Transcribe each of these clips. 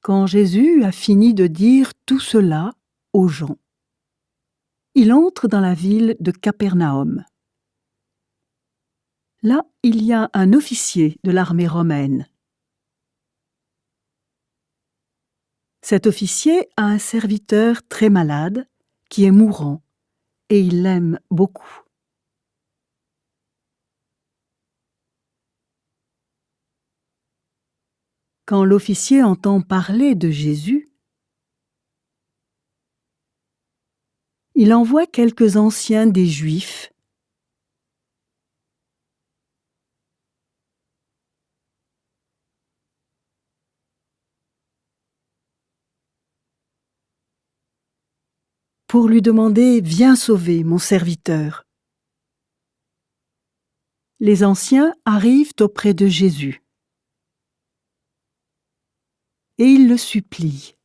Quand Jésus a fini de dire tout cela aux gens, il entre dans la ville de Capernaum. Là, il y a un officier de l'armée romaine. Cet officier a un serviteur très malade qui est mourant et il l'aime beaucoup. Quand l'officier entend parler de Jésus, il envoie quelques anciens des Juifs pour lui demander « Viens sauver mon serviteur ». Les anciens arrivent auprès de Jésus et ils le supplient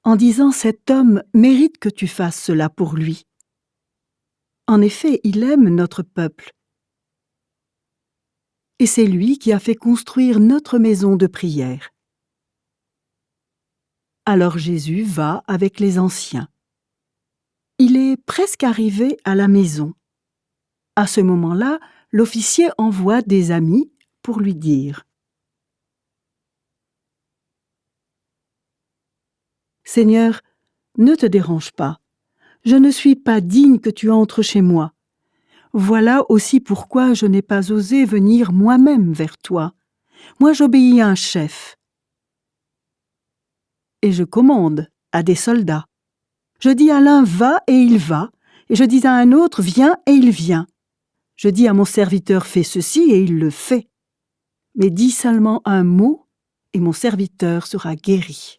en disant « Cet homme mérite que tu fasses cela pour lui. En effet, il aime notre peuple. Et c'est lui qui a fait construire notre maison de prière. » Alors Jésus va avec les anciens. Il est presque arrivé à la maison. À ce moment-là, l'officier envoie des amis pour lui dire « Seigneur, ne te dérange pas. Je ne suis pas digne que tu entres chez moi. Voilà aussi pourquoi je n'ai pas osé venir moi-même vers toi. Moi, j'obéis à un chef. Et je commande à des soldats. Je dis à l'un « va » et il va, et je dis à un autre « viens » et il vient. Je dis à mon serviteur « fais ceci » et il le fait. Mais dis seulement un mot et mon serviteur sera guéri.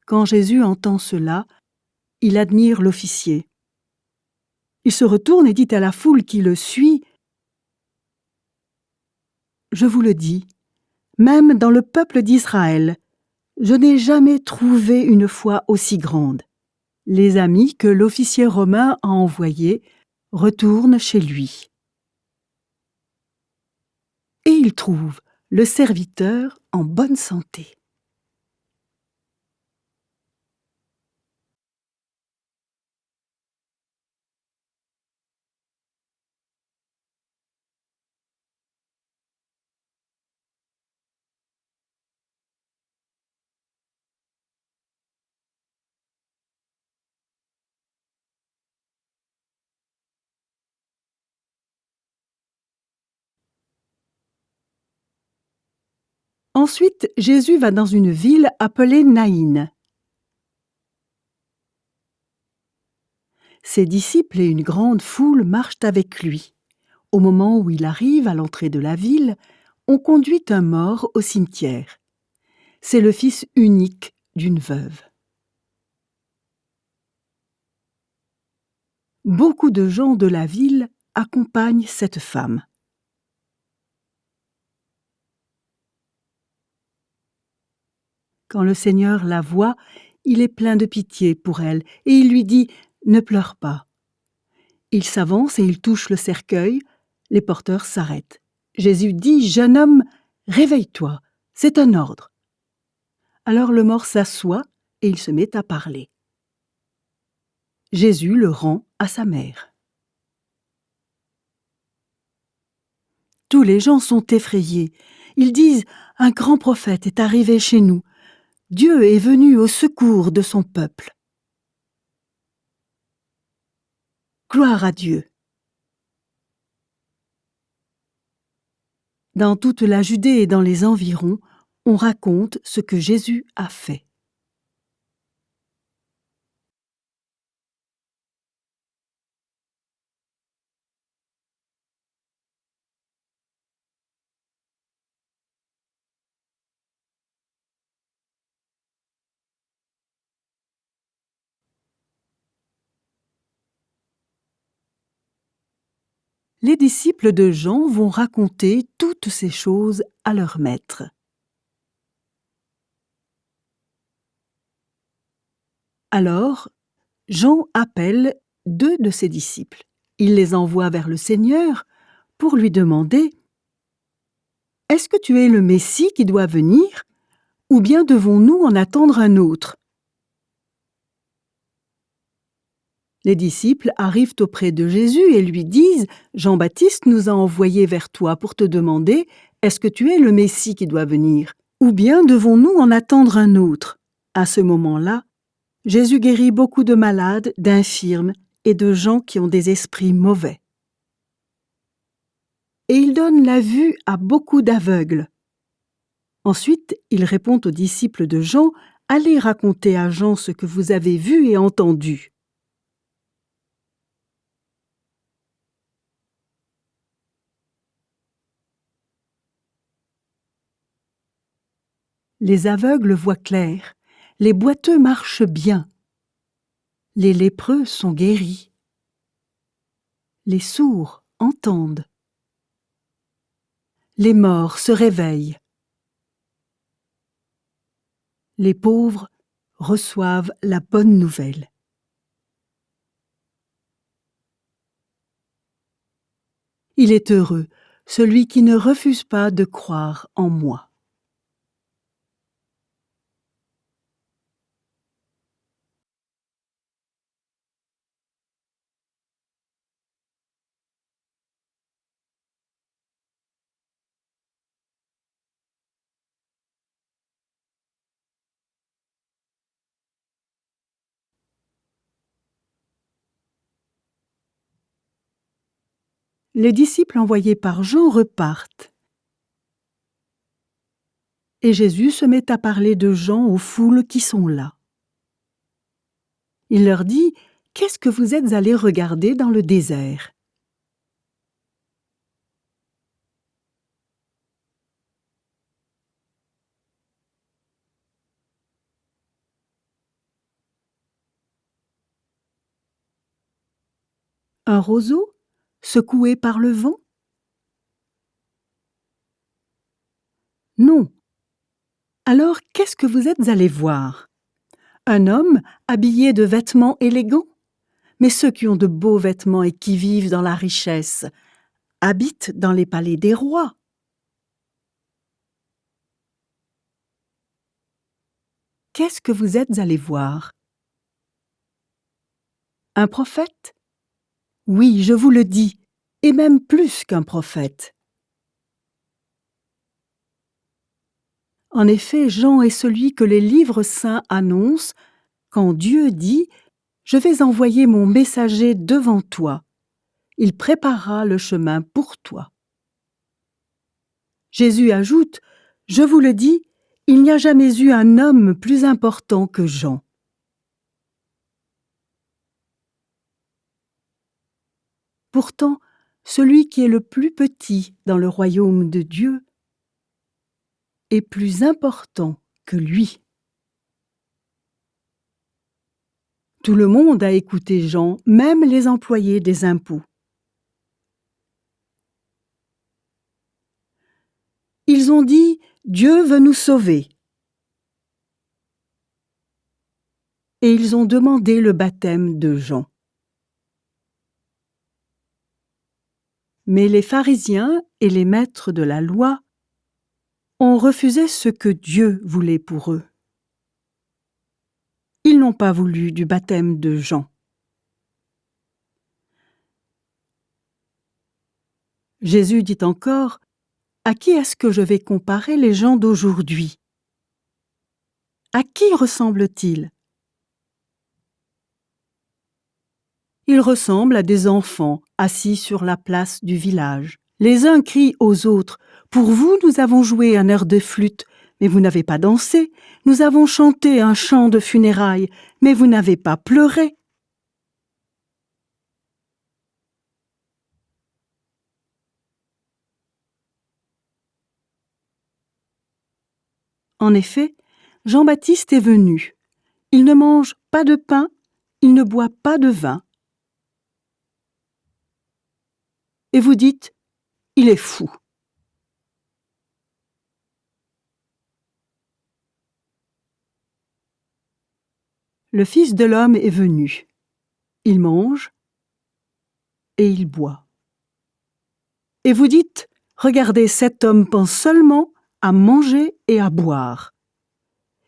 Quand Jésus entend cela, il admire l'officier. Il se retourne et dit à la foule qui le suit « Je vous le dis, même dans le peuple d'Israël, je n'ai jamais trouvé une foi aussi grande. » Les amis que l'officier romain a envoyés retournent chez lui. Et ils trouvent le serviteur en bonne santé. Ensuite, Jésus va dans une ville appelée Naïn. Ses disciples et une grande foule marchent avec lui. Au moment où il arrive à l'entrée de la ville, on conduit un mort au cimetière. C'est le fils unique d'une veuve. Beaucoup de gens de la ville accompagnent cette femme. Quand le Seigneur la voit, il est plein de pitié pour elle et il lui dit « Ne pleure pas ». Il s'avance et il touche le cercueil. Les porteurs s'arrêtent. Jésus dit « Jeune homme, réveille-toi, c'est un ordre ». Alors le mort s'assoit et il se met à parler. Jésus le rend à sa mère. Tous les gens sont effrayés. Ils disent « Un grand prophète est arrivé chez nous. Dieu est venu au secours de son peuple. » Gloire à Dieu. Dans toute la Judée et dans les environs, on raconte ce que Jésus a fait. Les disciples de Jean vont raconter toutes ces choses à leur maître. Alors, Jean appelle 2 de ses disciples. Il les envoie vers le Seigneur pour lui demander « Est-ce que tu es le Messie qui doit venir, ou bien devons-nous en attendre un autre ?» Les disciples arrivent auprès de Jésus et lui disent « Jean-Baptiste nous a envoyés vers toi pour te demander « Est-ce que tu es le Messie qui doit venir, ou bien devons-nous en attendre un autre ?» À ce moment-là, Jésus guérit beaucoup de malades, d'infirmes et de gens qui ont des esprits mauvais. Et il donne la vue à beaucoup d'aveugles. Ensuite, il répond aux disciples de Jean « Allez raconter à Jean ce que vous avez vu et entendu. » Les aveugles voient clair, les boiteux marchent bien, les lépreux sont guéris, les sourds entendent, les morts se réveillent, les pauvres reçoivent la bonne nouvelle. Il est heureux, celui qui ne refuse pas de croire en moi. Les disciples envoyés par Jean repartent. Et Jésus se met à parler de Jean aux foules qui sont là. Il leur dit « Qu'est-ce que vous êtes allés regarder dans le désert ?» Un roseau secoué par le vent? Non. Alors, qu'est-ce que vous êtes allés voir? Un homme habillé de vêtements élégants? Mais ceux qui ont de beaux vêtements et qui vivent dans la richesse habitent dans les palais des rois. Qu'est-ce que vous êtes allés voir? Un prophète? Oui, je vous le dis, et même plus qu'un prophète. En effet, Jean est celui que les livres saints annoncent quand Dieu dit « Je vais envoyer mon messager devant toi. Il préparera le chemin pour toi. » Jésus ajoute « Je vous le dis, il n'y a jamais eu un homme plus important que Jean. » Pourtant, celui qui est le plus petit dans le royaume de Dieu est plus important que lui. Tout le monde a écouté Jean, même les employés des impôts. Ils ont dit « Dieu veut nous sauver ». Et ils ont demandé le baptême de Jean. Mais les pharisiens et les maîtres de la loi ont refusé ce que Dieu voulait pour eux. Ils n'ont pas voulu du baptême de Jean. Jésus dit encore « À qui est-ce que je vais comparer les gens d'aujourd'hui? À qui ressemblent-ils? Ils ressemblent à des enfants assis sur la place du village. Les uns crient aux autres « Pour vous, nous avons joué un air de flûte, mais vous n'avez pas dansé. Nous avons chanté un chant de funérailles, mais vous n'avez pas pleuré. » En effet, Jean-Baptiste est venu. Il ne mange pas de pain, il ne boit pas de vin. Et vous dites « Il est fou. » Le Fils de l'homme est venu. Il mange et il boit. Et vous dites, regardez, cet homme pense seulement à manger et à boire.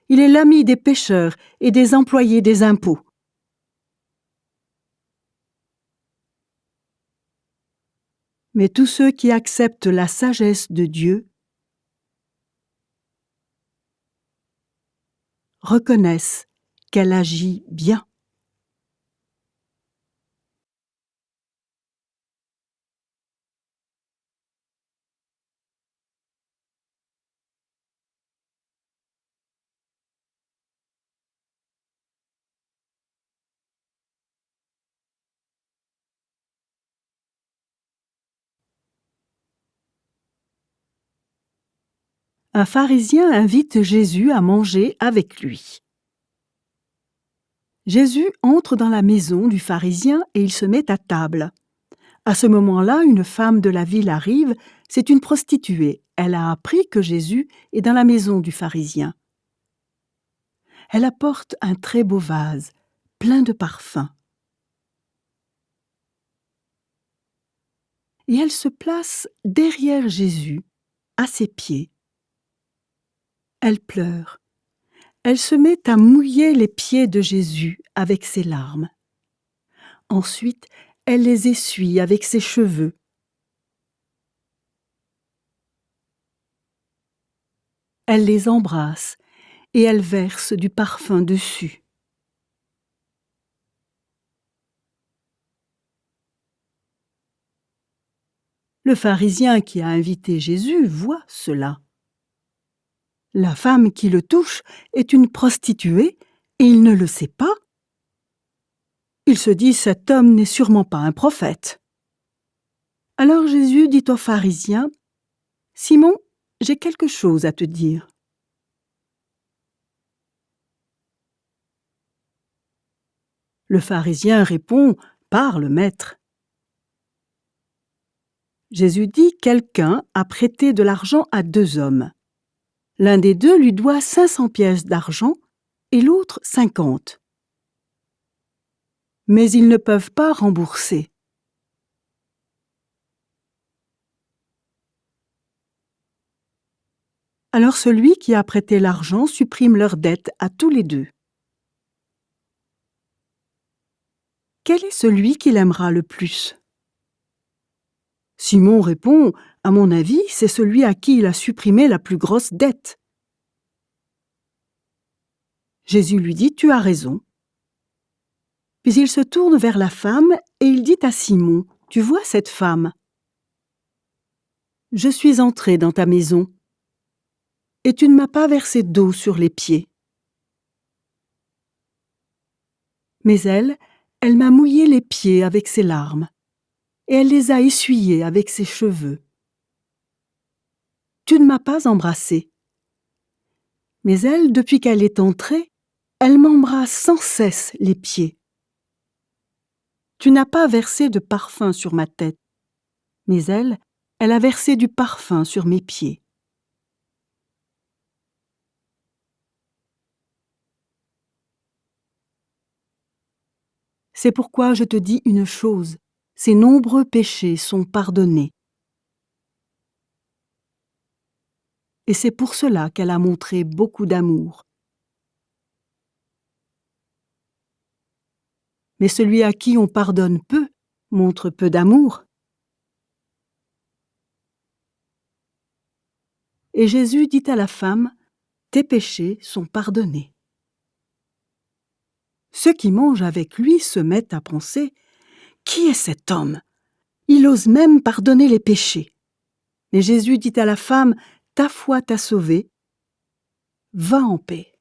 Il est l'ami des pécheurs et des employés des impôts. Mais tous ceux qui acceptent la sagesse de Dieu reconnaissent qu'elle agit bien. Un pharisien invite Jésus à manger avec lui. Jésus entre dans la maison du pharisien et il se met à table. À ce moment-là, une femme de la ville arrive, c'est une prostituée. Elle a appris que Jésus est dans la maison du pharisien. Elle apporte un très beau vase, plein de parfums. Et elle se place derrière Jésus, à ses pieds. Elle pleure. Elle se met à mouiller les pieds de Jésus avec ses larmes. Ensuite, elle les essuie avec ses cheveux. Elle les embrasse et elle verse du parfum dessus. Le pharisien qui a invité Jésus voit cela. La femme qui le touche est une prostituée et il ne le sait pas. Il se dit, cet homme n'est sûrement pas un prophète. Alors Jésus dit au pharisien, « Simon, j'ai quelque chose à te dire. » Le pharisien répond, « Parle, maître. » Jésus dit, « Quelqu'un a prêté de l'argent à 2 hommes. L'un des 2 lui doit 500 pièces d'argent et l'autre 50. Mais ils ne peuvent pas rembourser. Alors celui qui a prêté l'argent supprime leur dette à tous les 2. Quel est celui qui l'aimera le plus ? Simon répond, « À mon avis, c'est celui à qui il a supprimé la plus grosse dette. » Jésus lui dit, « Tu as raison. » Puis il se tourne vers la femme et il dit à Simon, « Tu vois cette femme ? Je suis entré dans ta maison et tu ne m'as pas versé d'eau sur les pieds. Mais elle m'a mouillé les pieds avec ses larmes et elle les a essuyés avec ses cheveux. Tu ne m'as pas embrassé. Mais elle, depuis qu'elle est entrée, elle m'embrasse sans cesse les pieds. Tu n'as pas versé de parfum sur ma tête, mais elle a versé du parfum sur mes pieds. C'est pourquoi je te dis une chose, ses nombreux péchés sont pardonnés. Et c'est pour cela qu'elle a montré beaucoup d'amour. Mais celui à qui on pardonne peu montre peu d'amour. Et Jésus dit à la femme, « Tes péchés sont pardonnés. » Ceux qui mangent avec lui se mettent à penser, « Qui est cet homme ? Il ose même pardonner les péchés. » Mais Jésus dit à la femme, « Ta foi t'a sauvée, va en paix. »